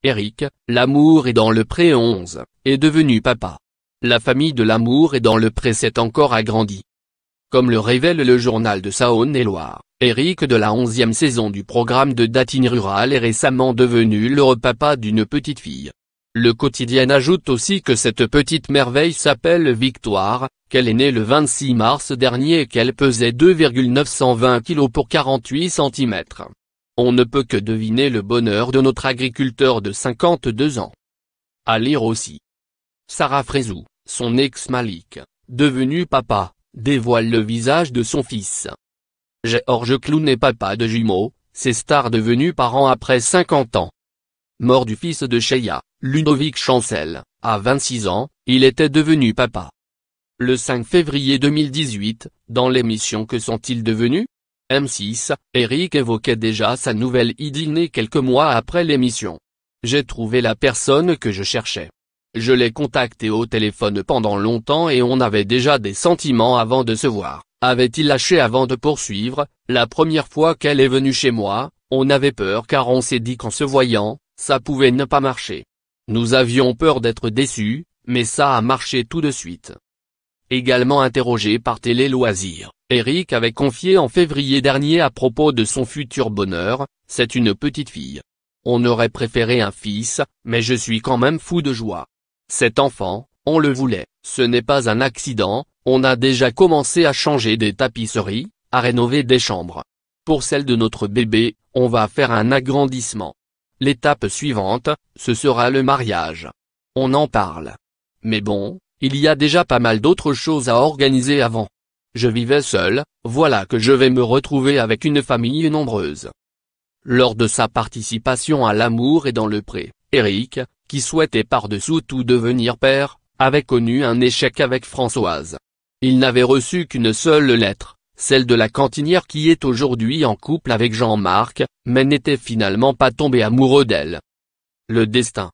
Eric, L'Amour est dans le pré 11, est devenu papa. La famille de L'Amour est dans le pré s'est encore agrandie. Comme le révèle le journal de Saône-et-Loire, Eric de la 11e saison du programme de dating rural est récemment devenu le papa d'une petite fille. Le quotidien ajoute aussi que cette petite merveille s'appelle Victoire, qu'elle est née le 26 mars dernier et qu'elle pesait 2,920 kg pour 48 cm. On ne peut que deviner le bonheur de notre agriculteur de 52 ans. À lire aussi. Sarah Frézou, son ex Malik, devenu papa, dévoile le visage de son fils. Georges Clooney est papa de jumeaux, ces stars devenus parents après 50 ans. Mort du fils de Sheya, Ludovic Chancel, à 26 ans, il était devenu papa. Le 5 février 2018, dans l'émission Que sont-ils devenus? M6, Eric évoquait déjà sa nouvelle idylle née quelques mois après l'émission. J'ai trouvé la personne que je cherchais. Je l'ai contactée au téléphone pendant longtemps et on avait déjà des sentiments avant de se voir, avait-il lâché avant de poursuivre. La première fois qu'elle est venue chez moi, on avait peur car on s'est dit qu'en se voyant, ça pouvait ne pas marcher. Nous avions peur d'être déçus, mais ça a marché tout de suite. Également interrogé par Télé Loisirs, Eric avait confié en février dernier à propos de son futur bonheur, c'est une petite fille. On aurait préféré un fils, mais je suis quand même fou de joie. Cet enfant, on le voulait, ce n'est pas un accident, on a déjà commencé à changer des tapisseries, à rénover des chambres. Pour celle de notre bébé, on va faire un agrandissement. L'étape suivante, ce sera le mariage. On en parle. Mais bon, il y a déjà pas mal d'autres choses à organiser avant. Je vivais seul, voilà que je vais me retrouver avec une famille nombreuse. Lors de sa participation à L'Amour est dans le pré, Eric, qui souhaitait par-dessous tout devenir père, avait connu un échec avec Françoise. Il n'avait reçu qu'une seule lettre, celle de la cantinière qui est aujourd'hui en couple avec Jean-Marc, mais n'était finalement pas tombé amoureux d'elle. Le destin.